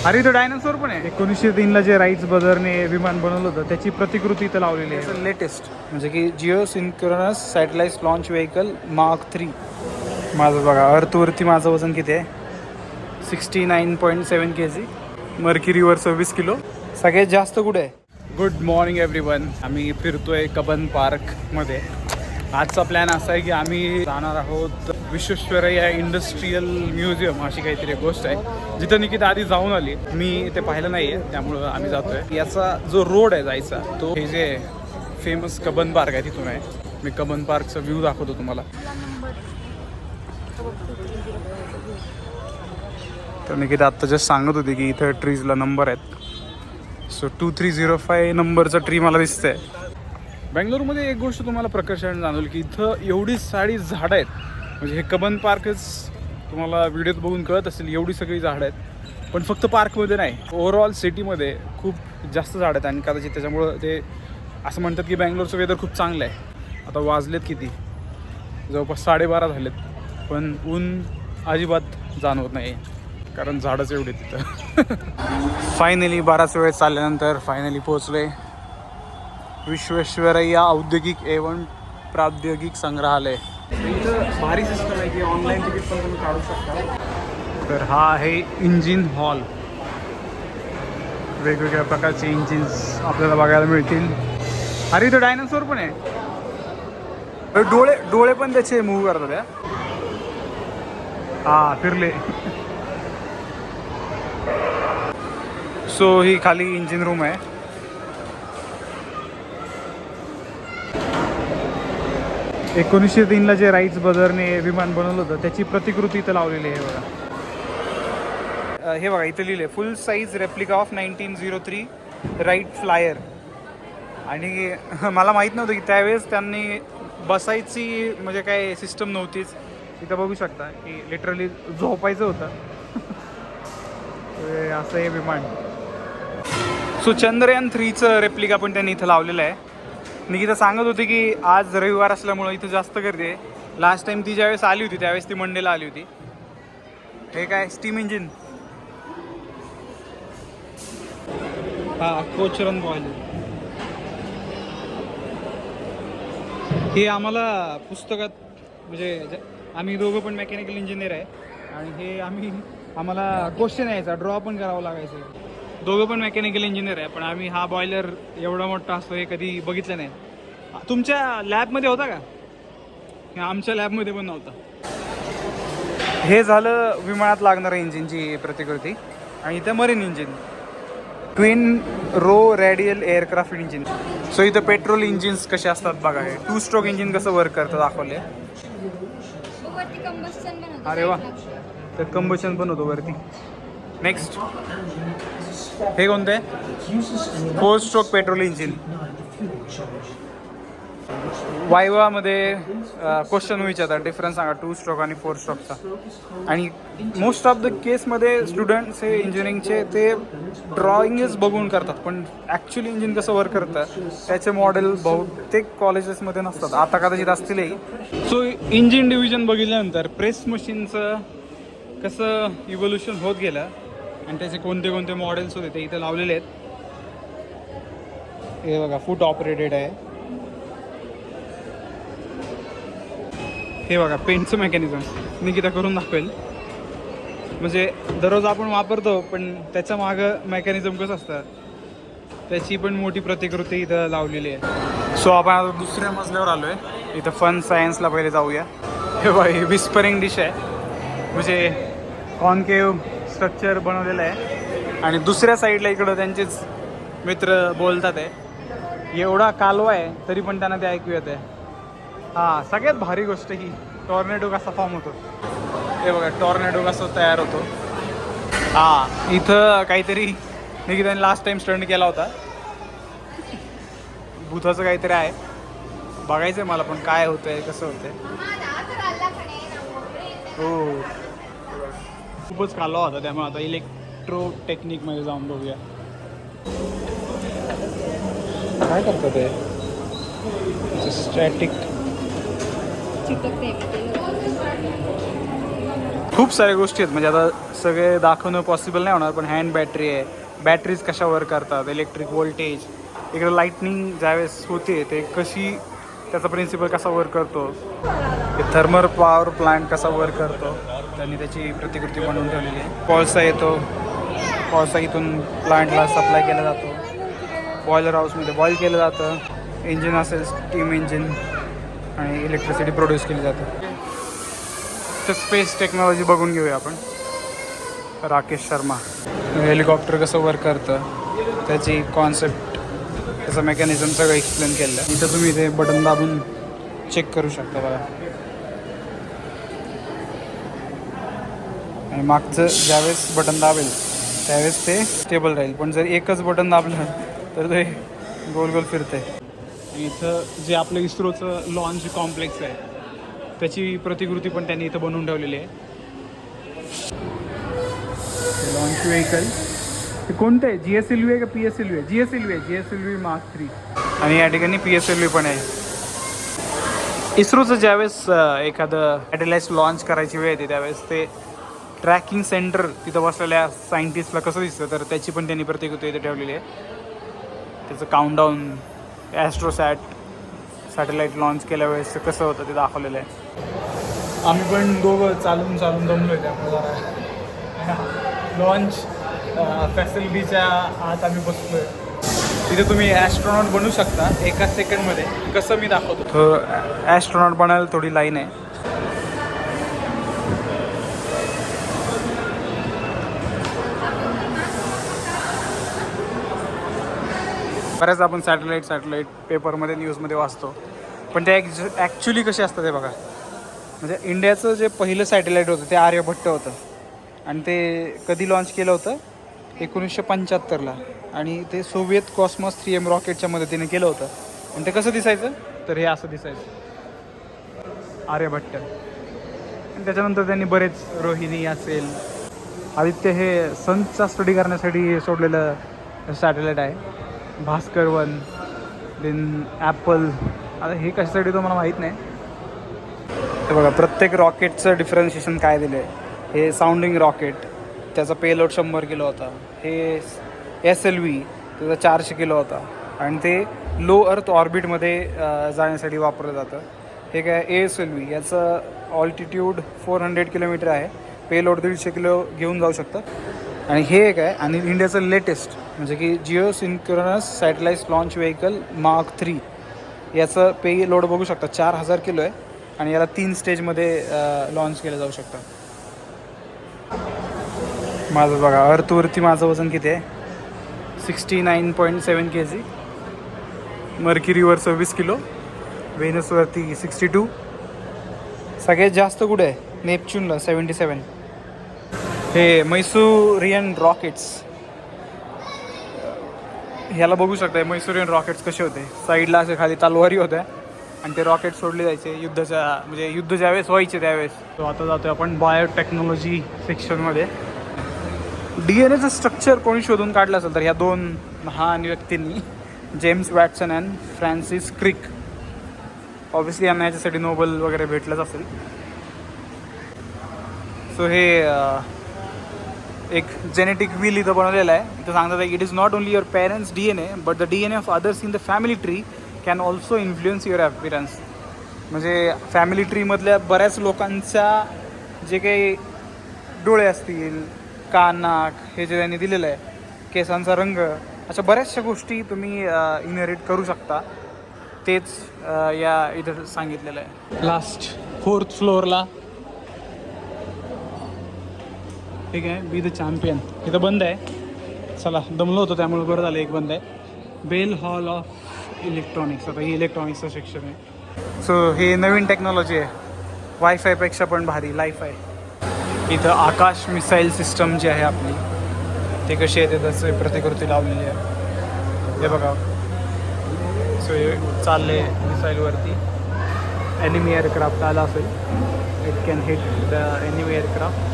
अरे तो डायनासोर पण आहे. 1903 ला जे राईट्स ब्रदरने विमान बनवलं होतं त्याची प्रतिकृती इथं लावलेली आहे. लेटेस्ट म्हणजे की Jio synchronous satellite launch vehicle mark 3. माझं बघा अर्थवरती माझं वजन किती आहे? 69.7 kg. मर्क्युरीवर 26 किलो. सगळ्यात जास्त कुठे आहे? Good morning everyone. आम्ही फिरतोय कबन पार्कमध्ये. आजचा प्लॅन असा आहे की आम्ही जाणार आहोत विश्वेश्वरय्या इंडस्ट्रियल म्युझियम अशी काहीतरी गोष्ट आहे जिथं निकिता आधी जाऊन आली. मी ते पाहिलं नाही आहे त्यामुळं आम्ही जातोय. याचा जो रोड आहे जायचा तो हे जे फेमस कबन पार्क आहे तिथून आहे. मी कबन पार्कचा व्ह्यू दाखवतो तुम्हाला. तर निकिता आत्ता जस्ट सांगत होती की इथं ट्रीजला नंबर आहेत. सो 2305 नंबरचा ट्री मला दिसतंय. बेंगलोरमध्ये एक गोष्ट तुम्हाला प्रकर्षाने जाणवली की इथं एवढी सारी झाडं आहेत. म्हणजे हे कबन पार्कच तुम्हाला व्हिडिओत बघून कळत असेल एवढी सगळी झाडं आहेत. पण फक्त पार्कमध्ये नाही, ओव्हरऑल सिटीमध्ये खूप जास्त झाडं आहेत. आणि कदाचित त्याच्यामुळं ते असं म्हणतात की बेंगलोरचं वेदर खूप चांगलं आहे. आता वाजलेत किती, जवळपास 12:30 झालेत, पण ऊन अजिबात जाणवत नाही कारण झाडंच एवढे तिथं. फायनली बराच वेळ चालल्यानंतर फायनली पोहोचलोय विश्वेश्वरय्या औद्योगिक एवं प्राद्योगिक संग्रहालय. इथं भारी सिस्टम आहे की ऑनलाईन तिकीट पण तुम्ही काढू शकता. तर हा आहे इंजिन हॉल. वेगवेगळ्या प्रकारचे इंजिन्स आपल्याला बघायला मिळतील. अरे इथं डायनासोर पण आहे. डोळे पण त्याचे मूव्ह करतात त्या. हा फिरले. सो ही खाली इंजिन रूम आहे. ला जे राईट्स ब्रदरने विमान बनवलं होतं त्याची प्रतिकृती इथं लावलेली आहे बघा. हे बघा इथं लिहिलं आहे full size replica of 1903 Wright flyer. आणि मला माहीत नव्हतं की त्यावेळेस त्यांनी बसायची म्हणजे काय सिस्टम नव्हतीच. इथं बघू शकता की लिटरली झोपायचं होतं. असं हे विमान. सो चंद्रयान 3चं रेप्लिका पण त्यांनी इथं लावलेलं आहे. निकिता सांगत होती की आज रविवार असल्यामुळं इथं जास्त गर्दी आहे. लास्ट टाइम ती ज्यावेळेस आली होती त्यावेळेस ती मंडेला आली होती. हे काय स्टीम इंजिन. हा कोचरन बॉयलर. हे आम्हाला पुस्तकात म्हणजे आम्ही दोघं पण मेकॅनिकल इंजिनियर आहे आणि हे आम्हाला क्वेश्चन यायचा ड्रॉ पण करावं लागायचं. दोघं पण मेकॅनिकल इंजिनियर आहे पण आम्ही हा बॉयलर एवढा मोठा असतो हे कधी बघितलं नाही. तुमच्या लॅबमध्ये होता का? आमच्या लॅबमध्ये पण नव्हता. हे झालं विमानात लागणाऱ्या इंजिनची प्रतिकृती. आणि इथं marine engine twin row radial aircraft engine. So इथं पेट्रोल इंजिन्स कसे असतात बघा. हे 2 स्ट्रोक इंजिन कसं वर्क करतं दाखवले. अरे वा, तर कंबशन पण होतो वरती. नेक्स्ट हे कोणतं आहे? 4 स्ट्रोक पेट्रोल इंजिन. वायवामध्ये क्वेश्चन विचारतात डिफरन्स सांगा 2 स्ट्रोक आणि 4 स्ट्रोकचा. आणि मोस्ट ऑफ द केसमध्ये स्टुडंट्स हे इंजिनिअरिंगचे ते ड्रॉइंगच बघून करतात पण ॲक्च्युली इंजिन कसं वर्क करतं त्याचे मॉडेल बहुतेक कॉलेजेसमध्ये नसतात. आता कदाचित असतीलही. सो इंजिन डिव्हिजन बघितल्यानंतर प्रेस मशीनचं कसं इव्होल्युशन होत गेलं आणि त्याचे कोणते कोणते मॉडेल्स होते ते इथं लावलेले आहेत. हे बघा फूट ऑपरेटेड आहे. हे बघा पेंटचं मेकॅनिझम निकिता करून दाखवेल. म्हणजे दररोज आपण वापरतो पण त्याच्या मागं मेकॅनिझम कसं असतं त्याची पण मोठी प्रतिकृती इथं लावलेली आहे. सो आपण आता दुसऱ्या मजल्यावर आलो आहे. इथं फन सायन्सला पहिले जाऊया. हे बघा ही विस्परिंग डिश आहे म्हणजे कॉनकेव्ह स्ट्रक्चर बनवलेलं आहे. आणि दुसऱ्या साईडला इकडं त्यांचेच मित्र बोलतात आहे. एवढा कालवा आहे तरी पण त्यांना ते ऐकू येत आहे. हां सगळ्यात भारी गोष्ट ही टॉर्नेडो कसा फॉर्म होतो. हे बघा टॉर्नेडो कसा तयार होतो. हां इथं काहीतरी निकिताने लास्ट टाइम स्टंट केला होता. भूताचं काहीतरी आहे. बघायचं आहे मला पण काय होतं आहे कसं होतं आहे. हो खूपच कालवा होता त्यामुळे आता इलेक्ट्रो टेक्निकमध्ये जाऊन बघूया काय करतात ते. स्टॅटिक खूप साऱ्या गोष्टी आहेत, म्हणजे आता सगळे दाखवणं पॉसिबल नाही होणार, पण हँड बॅटरी आहे, बॅटरीज कशा वर्क करतात, इलेक्ट्रिक व्होल्टेज, इकडे लाईटनिंग ज्यावेळेस होते ते कशी, त्याचा प्रिन्सिपल कसा वर्क करतो, थर्मल पॉवर प्लांट कसा वर्क करतो, त्यांनी त्याची प्रतिकृती बनवून ठेवलेली आहे. कोळसा येतो, कोळसा इथून प्लांटला सप्लाय केला जातो, बॉयलर हाऊसमध्ये बॉईल केलं जातं, इंजिन असेल स्टीम इंजिन, आणि इलेक्ट्रिसिटी प्रोड्यूस केली जाते. तर स्पेस टेक्नॉलॉजी बघून घेऊया आपण. राकेश शर्मा, हेलिकॉप्टर कसं वर्क करतं, त्याची कॉन्सेप्ट, त्याचं मेकॅनिझम सगळं एक्सप्लेन केलं आहे. इथं तुम्ही ते बटन दाबून चेक करू शकता बघा. आणि मागचं ज्यावेळेस बटन दाबेल त्यावेळेस ते स्टेबल राहील, पण जर एकच बटन दाबलं तर ते गोल गोल फिरते. इथं जे आपलं इस्रोचं लॉन्च कॉम्प्लेक्स आहे त्याची प्रतिकृती पण त्यांनी इथं बनवून ठेवलेली आहे. लॉन्च व्हेकल ते कोणतं आहे, GSLV आहे का PSLV आहे? GSLV आहे, GSLV Mark 3. आणि या ठिकाणी PSLV पण आहे. इस्रोचं ज्यावेळेस एखादं सॅटेलाइट लॉन्च करायची वेळ येते त्यावेळेस ते ट्रॅकिंग सेंटर तिथं बसलेल्या सायंटिस्टला कसं दिसतं, तर त्याची पण त्यांनी प्रतिकृती इथे ठेवलेली आहे. त्याचं काउंटडाऊन, ॲस्ट्रोसॅट सॅटेलाईट लॉन्च केल्या वेळेस कसं होतं ते दाखवलेलं आहे. आम्ही पण दोघं चालून दमलो आहे, त्यामुळे जरा लॉन्च फॅसिलिटीच्या आत आम्ही बसलो आहे. तिथे तुम्ही ॲस्ट्रॉनॉट बनवू शकता एका सेकंडमध्ये. कसं मी दाखवतो, तो ॲस्ट्रॉनॉट बनायला थोडी लाईन आहे. बऱ्याच आपण सॅटेलाईट पेपरमध्ये न्यूजमध्ये वाचतो, पण ते ॲक्च्युली कसे असतात ते बघा. म्हणजे इंडियाचं जे पहिलं सॅटेलाईट होतं ते आर्यभट्ट होतं, आणि ते कधी लॉन्च केलं होतं 1975ला, आणि ते सोव्हिएत कॉस्मॉस 3M रॉकेटच्या मदतीने केलं होतं. आणि ते कसं दिसायचं, तर हे असं दिसायचं आर्यभट्ट. आणि त्याच्यानंतर त्यांनी बरेच, रोहिणी असेल, आदित्य हे सनचा स्टडी करण्यासाठी सोडलेलं सॅटेलाईट आहे. भास्कर 1, देन ॲपल, आता हे कशासाठी तो मला माहीत नाही. हे बघा प्रत्येक रॉकेटचं डिफरन्शिएशन काय दिलं आहे. हे साऊंडिंग रॉकेट, त्याचा पेलोड 100 किलो होता. हे SLV, त्याचा 400 किलो होता, आणि ते लो अर्थ ऑर्बिटमध्ये जाण्यासाठी वापरलं जातं. हे काय ASLV, याचं ऑल्टिट्यूड 400 किलोमीटर आहे, पेलोड 150 किलो घेऊन जाऊ शकतं. आणि हे एक आहे, आणि इंडियाचं लेटेस्ट म्हणजे की Jio synchronous satellite launch vehicle Mark 3, याचं पेलोड बघू शकता 4000 किलो आहे, आणि याला 3 स्टेजमध्ये लॉन्च केलं जाऊ शकतं. माझं बघा, अर्थवरती माझं वजन किती आहे, 69.7 kg, मर्क्युरीवर 26 किलो, व्हेनसवरती 62, सगळ्यात जास्त कुठे आहे, नेपच्यूनला 77. हे मैसूरियन रॉकेट्स, ह्याला बघू शकता. मैसूरियन रॉकेट्स कसे होते, साईडला असे खाली तलवारी होत्या, आणि ते रॉकेट सोडले जायचे युद्धाच्या, म्हणजे युद्ध ज्यावेळेस व्हायचे त्यावेळेस. तो आता जातो आपण बायोटेक्नॉलॉजी सेक्शनमध्ये. DNAचं स्ट्रक्चर कोणी शोधून काढलं असेल तर ह्या 2 महान व्यक्तींनी, James Watson and Francis cricket. Obviously यांना याच्यासाठी नोबेल वगैरे भेटलंच असेल. सो हे एक जेनेटिक व्हील इथं बनवलेलं आहे. इथं सांगतात आहे, it is not only your parents DNA, but the DNA of others in the family tree can also influence your appearance. म्हणजे फॅमिली ट्रीमधल्या बऱ्याच लोकांच्या जे काही डोळे असतील, कान, नाक, हे जे त्यांनी दिलेलं आहे, केसांचा रंग, अशा बऱ्याचशा गोष्टी तुम्ही इनहेरिट करू शकता. तेच या इथं सांगितलेलं आहे. लास्ट 4th फ्लोअरला ठीक आहे, बी द चॅम्पियन. इथं बंद आहे, चला दमलो होतो त्यामुळे बरं झालं एक बंद आहे. बेल हॉल ऑफ इलेक्ट्रॉनिक्स, आता ही इलेक्ट्रॉनिक्सचं सेक्शन आहे. सो हे नवीन टेक्नॉलॉजी आहे, वायफायपेक्षा पण भारी लाईफ आहे. इथं आकाश मिसाईल सिस्टम जी आहे आपली, ते कशी आहे ते त्याचं प्रतिकृती लावलेली आहे. हे बघा, सो हे चालले मिसाईलवरती. एनिमी एअरक्राफ्ट आला असेल, it can hit the enemy aircraft.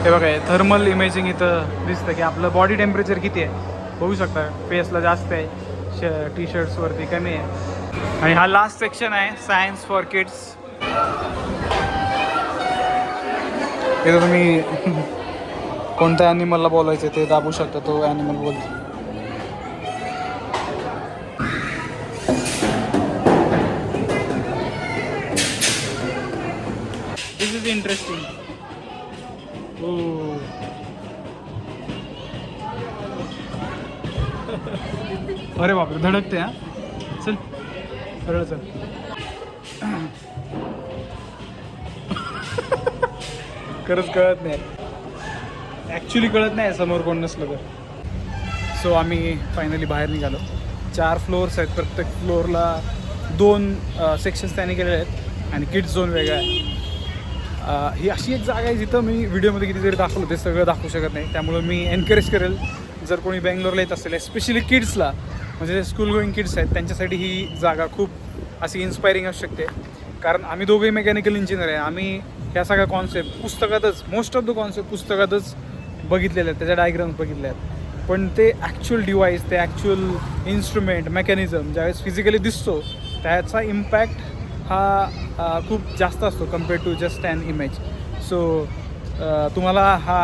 हे बघा, थर्मल इमेजिंग इथं दिसतं की आपलं बॉडी टेम्परेचर किती आहे बघू शकता. फेसला जास्त आहे, टी शर्ट्सवरती कमी आहे. आणि हा लास्ट सेक्शन आहे, सायन्स फॉर किड्स. इथं तुम्ही कोणत्या ॲनिमलला बोलायचं ते दाबू शकता, तो ॲनिमल बोलतो. दिस इज इंटरेस्टिंग. अरे बापरे, धडकते हा. चल सरळ चल. खरंच कळत नाही, ॲक्च्युली कळत नाही समोर कोण नसलं तर. सो आम्ही फायनली बाहेर निघालो. 4 फ्लोअर्स आहेत, प्रत्येक फ्लोअरला 2 सेक्शन्स त्याने केलेले आहेत आणि किड्स झोन वेगळा आहे. ही अशी एक जागा आहे जिथं मी व्हिडिओमध्ये किती जरी दाखवलं ते सगळं दाखवू शकत नाही. त्यामुळं मी एनकरेज करेल, जर कोणी बेंगलोरला येत असेल, एस्पेशली किड्सला, म्हणजे जे स्कूल गोईंग किड्स आहेत त्यांच्यासाठी ही जागा खूप अशी इन्स्पायरिंग असू शकते. कारण आम्ही दोघंही मेकॅनिकल इंजिनियर आहे. आम्ही ह्या सगळ्या कॉन्सेप्ट पुस्तकातच, मोस्ट ऑफ द कॉन्सेप्ट पुस्तकातच बघितलेले आहेत, त्याच्या डायग्राम्स बघितले आहेत. पण ते ॲक्च्युअल डिव्हाइस, ते ॲक्च्युअल इन्स्ट्रुमेंट, मेकॅनिझम ज्यावेळेस फिजिकली दिसतो त्याचा इम्पॅक्ट हा खूप जास्त असतो compared to just an image. So तुम्हाला हा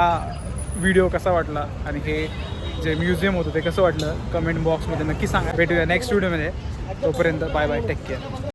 व्हिडिओ कसा वाटला आणि हे जे म्युझियम होतं ते कसं वाटलं कमेंट बॉक्समध्ये नक्की सांगा. भेटूया नेक्स्ट व्हिडिओमध्ये. तोपर्यंत बाय बाय, टेक केअर.